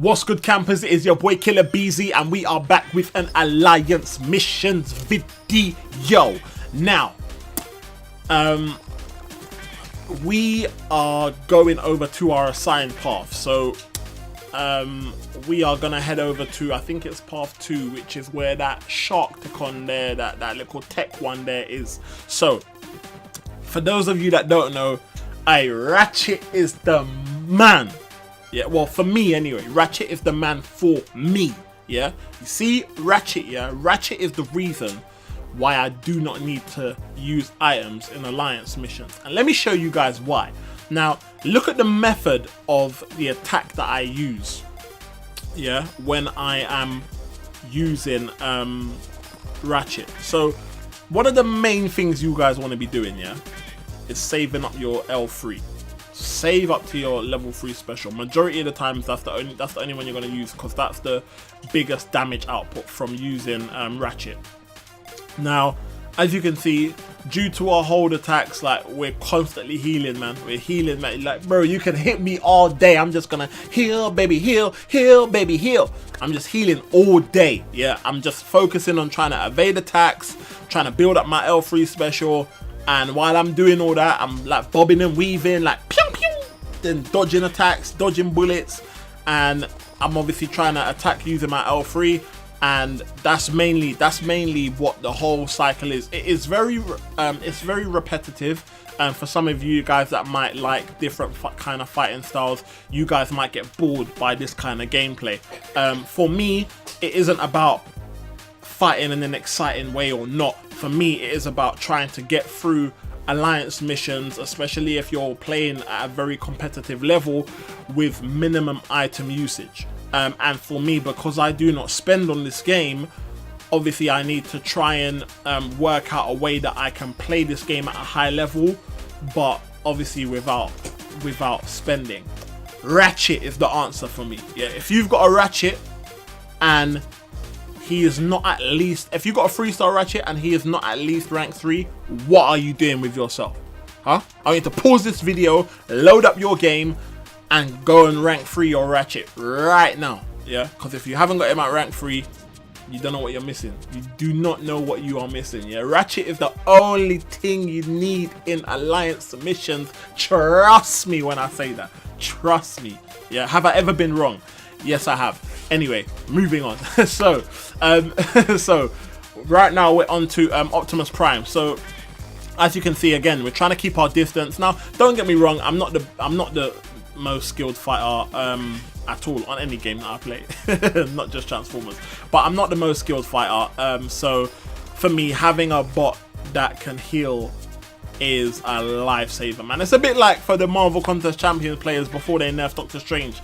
What's good, campers? It is your boy Killer Beezy, and we are back with an Alliance missions video. Now, we are going over to our assigned path. So, we are gonna head over to, I think it's path 2, which is where that Sharkticon there, that little tech one there is. So, for those of you that don't know, Ratchet is the man. Yeah, well, for me anyway, Ratchet is the man for me. Yeah, you see, Ratchet, Ratchet is the reason why I do not need to use items in Alliance missions. And let me show you guys why. Now, look at the method of the attack that I use, yeah, when I am using Ratchet. So, one of the main things you guys want to be doing, yeah, is saving up your L3. Save up to your level 3 special. Majority of the times that's the only one you're going to use, because that's the biggest damage output from using Ratchet. Now, as you can see, due to our hold attacks, like, we're constantly healing, man. We're healing, man. Like, bro, you can hit me all day. I'm just gonna heal, baby, heal, heal, baby, heal. I'm just healing all day. Yeah, I'm just focusing on trying to evade attacks, trying to build up my L3 special. And while I'm doing all that, I'm like bobbing and weaving, like pew pew, then dodging attacks, dodging bullets, and I'm obviously trying to attack using my L3. And that's mainly what the whole cycle is. It is very repetitive. For some of you guys that might like different kind of fighting styles, you guys might get bored by this kind of gameplay. For me, it isn't about fighting in an exciting way or not. For me, it is about trying to get through Alliance missions, especially if you're playing at a very competitive level with minimum item usage. And for me, because I do not spend on this game, obviously I need to try and work out a way that I can play this game at a high level, but obviously without spending. Ratchet is the answer for me. Yeah, if you've got a Ratchet and he is not at least, if you got a 3-star Ratchet and he is not at least rank 3, what are you doing with yourself? Huh? I need to pause this video, load up your game, and go and rank 3 your Ratchet right now. Yeah, because if you haven't got him at rank 3, you don't know what you're missing. You do not know what you are missing. Yeah, Ratchet is the only thing you need in Alliance missions. Trust me when I say that. Trust me. Yeah, have I ever been wrong? Yes, I have. Anyway, moving on. So right now we're on to Optimus Prime. So as you can see, again, we're trying to keep our distance. Now, don't get me wrong, I'm not the most skilled fighter at all on any game that I play, not just Transformers, but I'm not the most skilled fighter. So for me, having a bot that can heal is a lifesaver, man. It's a bit like for the Marvel Contest Champions players before they nerfed Doctor Strange.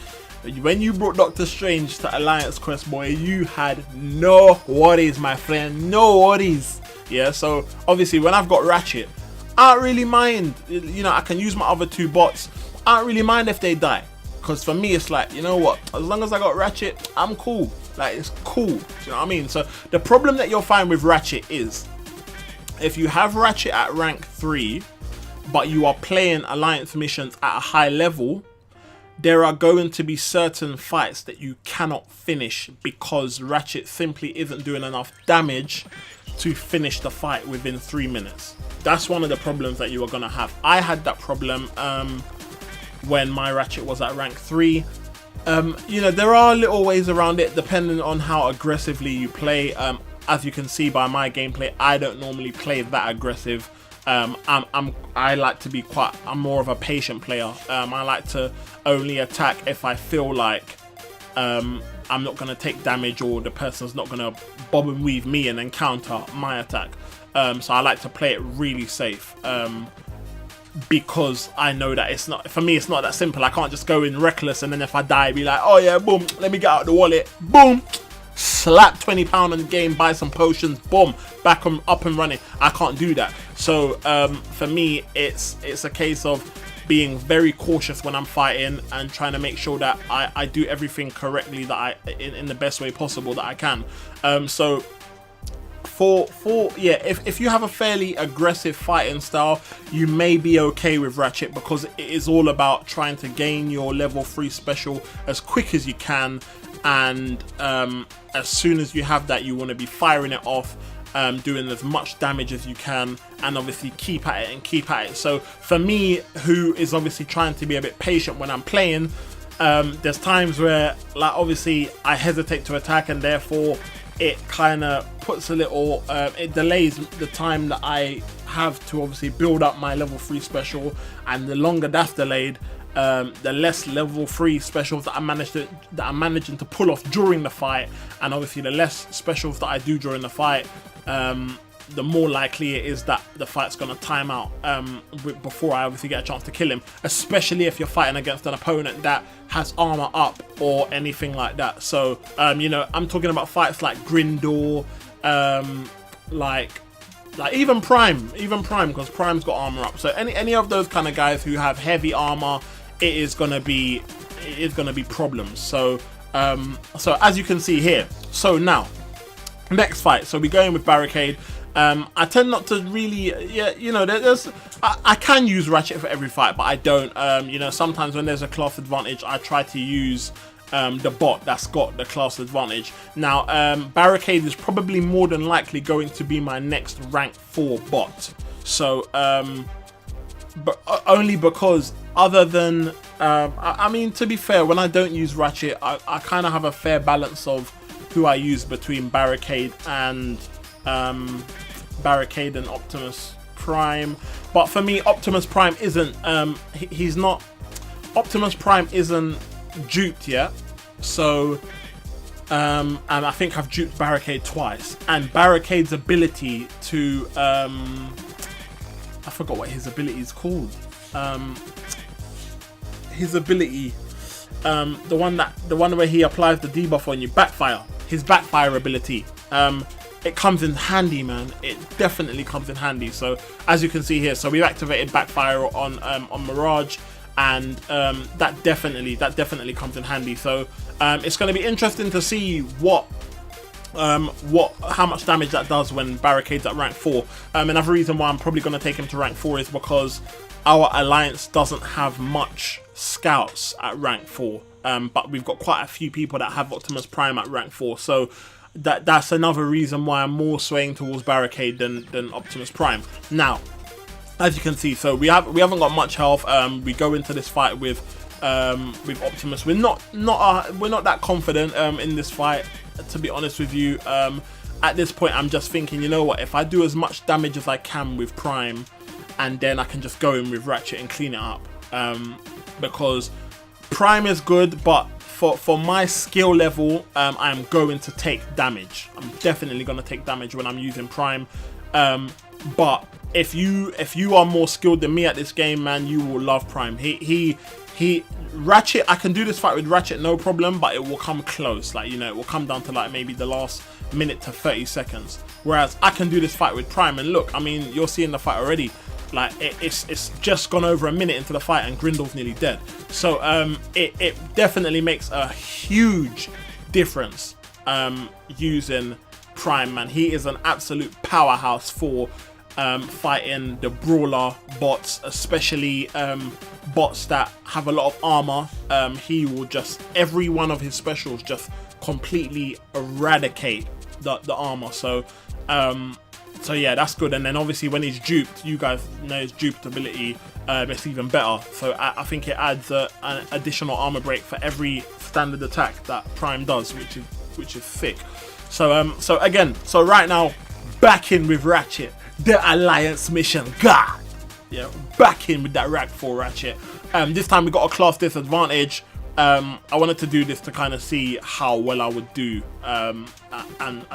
When you brought Doctor Strange to Alliance Quest, boy, you had no worries, my friend, no worries. Yeah, so obviously when I've got Ratchet, I don't really mind. You know, I can use my other 2 bots. I don't really mind if they die, because for me it's like, you know what, as long as I got Ratchet, I'm cool. Like, it's cool. Do you know what I mean? So the problem that you'll find with Ratchet is, if you have Ratchet at rank 3, but you are playing Alliance missions at a high level, there are going to be certain fights that you cannot finish because Ratchet simply isn't doing enough damage to finish the fight within 3 minutes. That's one of the problems that you are going to have. I had that problem when my Ratchet was at rank 3. You know, there are little ways around it depending on how aggressively you play. As you can see by my gameplay, I don't normally play that aggressive. I like to be I'm more of a patient player. I like to only attack if I feel like I'm not going to take damage, or the person's not going to bob and weave me and then counter my attack. So I like to play it really safe, because I know that it's not, for me, it's not that simple. I can't just go in reckless and then if I die, be like, oh yeah, boom, let me get out the wallet, boom, slap £20 on the game, buy some potions, boom, back up and running. I can't do that. So for me, it's a case of being very cautious when I'm fighting and trying to make sure that I do everything correctly, that in the best way possible that I can. So yeah, if you have a fairly aggressive fighting style, you may be okay with Ratchet, because it is all about trying to gain your level 3 special as quick as you can, and as soon as you have that, you want to be firing it off, doing as much damage as you can, and obviously keep at it and keep at it. So for me, who is obviously trying to be a bit patient when I'm playing, there's times where, like, obviously I hesitate to attack, and therefore it kind of puts a little, it delays the time that I have to obviously build up my level 3 special, and the longer that's delayed, the less level 3 specials that I'm managing to pull off during the fight, and obviously the less specials that I do during the fight, the more likely it is that the fight's gonna time out before I obviously get a chance to kill him, especially if you're fighting against an opponent that has armor up or anything like that. So you know, I'm talking about fights like Grindor, like even Prime, because Prime's got armor up. So any of those kind of guys who have heavy armor, it is gonna be problems. So so as you can see here, so now next fight, so we're going with Barricade. I tend not to really, yeah, you know, I can use Ratchet for every fight, but I don't. You know, sometimes when there's a class advantage, I try to use the bot that's got the class advantage. Now, Barricade is probably more than likely going to be my next rank 4 bot. So, but only because, other than, I mean, to be fair, when I don't use Ratchet, I kind of have a fair balance of who I use between Barricade and Optimus Prime. But for me, Optimus Prime isn't he's not, Optimus Prime isn't duped yet. So and I think I've duped Barricade twice, and Barricade's ability to I forgot what his ability is called. His ability, the one where he applies the debuff on you, Backfire. His Backfire ability, it comes in handy, man. It definitely comes in handy. So as you can see here, so we've activated Backfire on Mirage, and that definitely comes in handy. So it's going to be interesting to see how much damage that does when Barricade's at rank 4. Another reason why I'm probably going to take him to rank 4 is because our alliance doesn't have much scouts at rank 4, but we've got quite a few people that have Optimus Prime at rank 4. So that's another reason why I'm more swaying towards Barricade than Optimus Prime. Now, as you can see, so we haven't got much health. We go into this fight with Optimus. We're not that confident in this fight, to be honest with you. At this point, I'm just thinking, you know what, if I do as much damage as I can with Prime, and then I can just go in with Ratchet and clean it up, because Prime is good, but for my skill level, I'm going to take damage. I'm definitely going to take damage when I'm using Prime. But if you are more skilled than me at this game, man, you will love Prime. Ratchet, I can do this fight with Ratchet no problem, but it will come close. Like, you know, it will come down to like maybe the last minute to 30 seconds. Whereas I can do this fight with Prime, and look, I mean, you're seeing the fight already. Like, it's just gone over a minute into the fight, and Grindor's nearly dead. So it definitely makes a huge difference using Prime, man. He is an absolute powerhouse for fighting the brawler bots, especially bots that have a lot of armor. He will just, every one of his specials just completely eradicate the armor. So yeah, that's good. And then obviously when he's duped, you guys know his duped ability, it's even better. So I think it adds an additional armor break for every standard attack that Prime does, which is sick. So so right now, back in with Ratchet, the Alliance mission, God, yeah, back in with that rank 4 Ratchet. This time we got a class disadvantage. I wanted to do this to kind of see how well I would do, and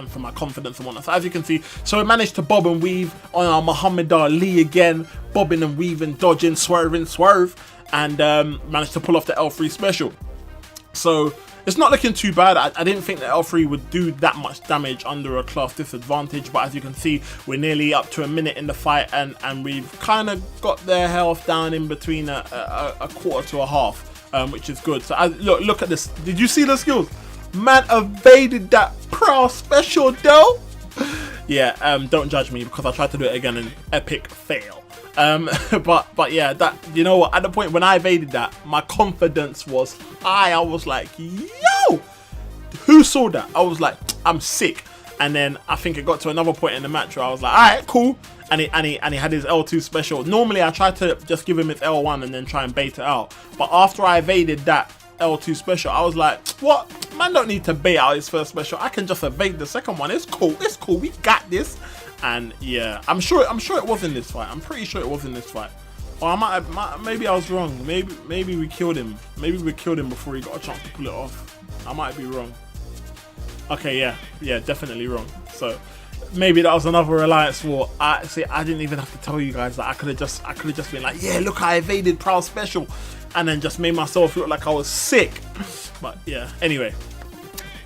for my confidence and whatnot. So as you can see, so we managed to bob and weave on our Muhammad Ali again, bobbing and weaving, dodging, swerving, and managed to pull off the L3 special. So it's not looking too bad. I didn't think that L3 would do that much damage under a class disadvantage, but as you can see, we're nearly up to a minute in the fight, and we've kind of got their health down in between a quarter to a half. Which is good. So look at this. Did you see the skills? Man evaded that pro special though. yeah, don't judge me because I tried to do it again and epic fail. But yeah, that, you know what, at the point when I evaded that, my confidence was high. I was like, yo, who saw that? I was like, I'm sick. And then I think it got to another point in the match where I was like, alright, cool. And he had his L2 special. Normally I try to just give him his L1 and then try and bait it out. But after I evaded that L2 special, I was like, what? Man don't need to bait out his first special. I can just evade the second one. It's cool. It's cool. We got this. And yeah, I'm sure it was in this fight. I'm pretty sure it was in this fight. Or maybe I was wrong. Maybe we killed him. Maybe we killed him before he got a chance to pull it off. I might be wrong. Okay, yeah, definitely wrong. So maybe that was another Alliance War. I didn't even have to tell you guys that. I could have just been like, yeah, look, I evaded Proud Special, and then just made myself look like I was sick. But yeah, anyway.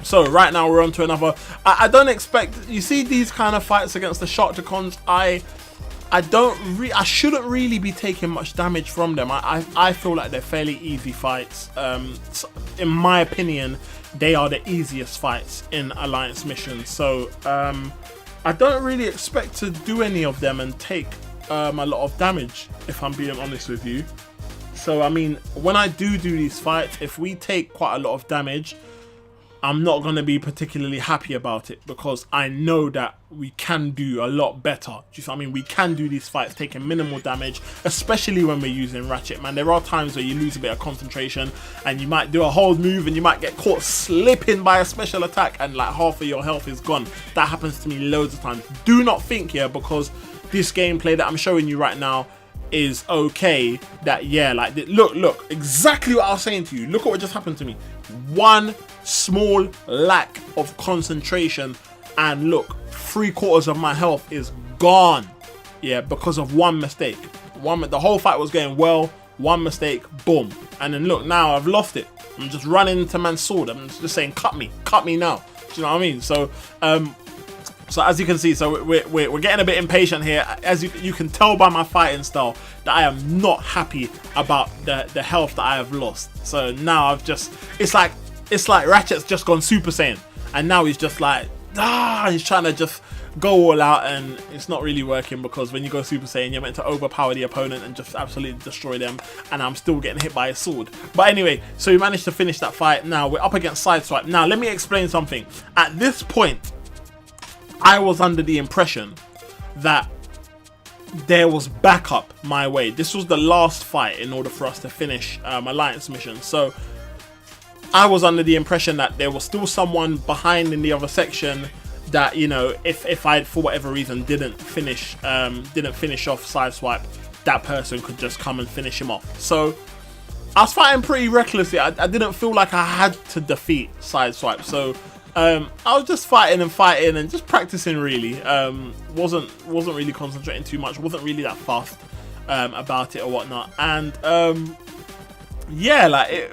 So right now we're on to another. I don't expect, you see these kind of fights against the Sharktacons, I shouldn't really be taking much damage from them. I feel like they're fairly easy fights. In my opinion, they are the easiest fights in Alliance missions. So I don't really expect to do any of them and take a lot of damage, if I'm being honest with you. So I mean, when I do these fights, if we take quite a lot of damage, I'm not going to be particularly happy about it, because I know that we can do a lot better. I mean, we can do these fights taking minimal damage, especially when we're using Ratchet, man. There are times where you lose a bit of concentration and you might do a hold move and you might get caught slipping by a special attack and like half of your health is gone. That happens to me loads of times. Do not think here, because this gameplay that I'm showing you right now is okay, that yeah, like look, exactly what I was saying to you. Look at what just happened to me. One small lack of concentration and look, 3/4 of my health is gone, yeah, because of one mistake. The whole fight was going well, one mistake, boom, and then look, now I've lost it. I'm just running into man's sword. I'm just saying, cut me now. Do you know what I mean? So so as you can see, so we're getting a bit impatient here. As you can tell by my fighting style that I am not happy about the health that I have lost. So now I've just, it's like Ratchet's just gone Super Saiyan, and now he's just like, he's trying to just go all out, and it's not really working, because when you go Super Saiyan, you're meant to overpower the opponent and just absolutely destroy them, and I'm still getting hit by a sword. But anyway, so we managed to finish that fight. Now we're up against Sideswipe. Now let me explain something. At this point, I was under the impression that there was backup my way. This was the last fight in order for us to finish Alliance mission. So I was under the impression that there was still someone behind in the other section that, you know, if I, for whatever reason, didn't finish off Sideswipe, that person could just come and finish him off. So I was fighting pretty recklessly. I didn't feel like I had to defeat Sideswipe. So I was just fighting and just practicing, really. Wasn't really concentrating too much, wasn't really that fast about it or whatnot. And yeah, like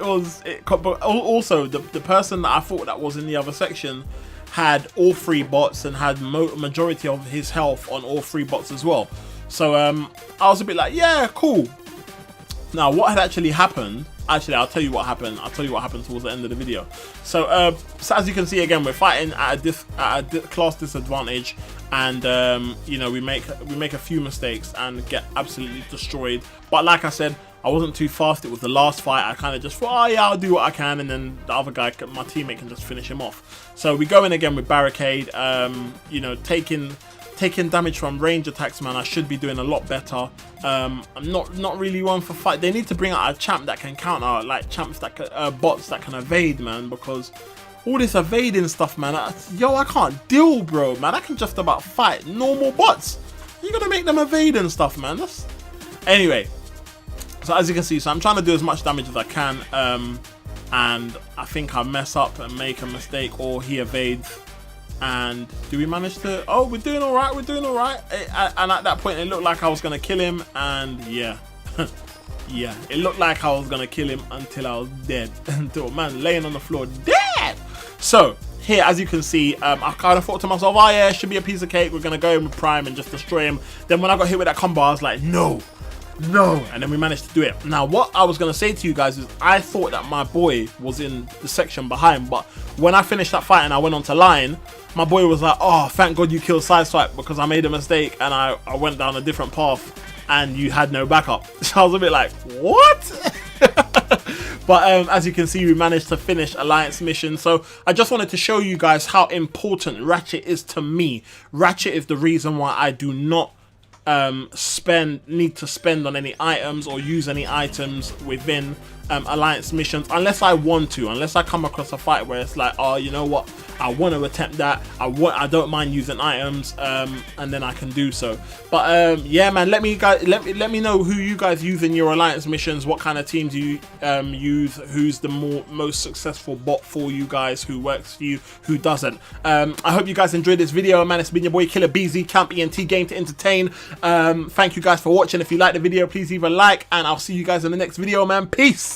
but also the person that I thought that was in the other section had all 3 bots and had majority of his health on all 3 bots as well. So I was a bit like, yeah, cool. Now what had actually happened, actually I'll tell you what happened towards the end of the video. So as you can see, again, we're fighting at a class disadvantage, and you know, we make a few mistakes and get absolutely destroyed. But like I said, I wasn't too fast. It was the last fight. I kind of just thought, oh yeah, I'll do what I can, and then the other guy, my teammate, can just finish him off. So we go in again with Barricade, you know, taking damage from range attacks, man. I should be doing a lot better. I'm not really one for fight. They need to bring out a champ that can counter, like champs that can, bots that can evade, man, because all this evading stuff, man, I can't deal, bro, man. I can just about fight normal bots. You gotta make them evade and stuff, man. Anyway, so as you can see, so I'm trying to do as much damage as I can, and I think I mess up and make a mistake, or he evades. And do we manage to, oh, we're doing all right, and at that point it looked like I was gonna kill him, and yeah yeah, it looked like I was gonna kill him until I was dead. Until, man, laying on the floor dead. So here, as you can see, I kind of thought to myself, oh yeah, it should be a piece of cake, we're gonna go in with Prime and just destroy him. Then when I got hit with that combo, I was like, no, and then we managed to do it. Now what I was going to say to you guys is, I thought that my boy was in the section behind, but when I finished that fight and I went on to line, my boy was like, oh, thank God you killed Sideswipe because I made a mistake and I went down a different path and you had no backup. So I was a bit like, what? But as you can see, we managed to finish Alliance mission. So I just wanted to show you guys how important Ratchet is to me. Ratchet is the reason why I do not need to spend on any items or use any items within Alliance missions unless I want to, unless I come across a fight where it's like, oh, you know what, I want to attempt that, I don't mind using items, and then I can do so. But yeah, man, let me know who you guys use in your Alliance missions, what kind of teams you use, who's the most successful bot for you guys, who works for you, who doesn't. I hope you guys enjoyed this video, man. It's been your boy Killer Beezy, Camp e.n.t, game to entertain. Thank you guys for watching. If you like the video, please leave a like, and I'll see you guys in the next video, man. Peace.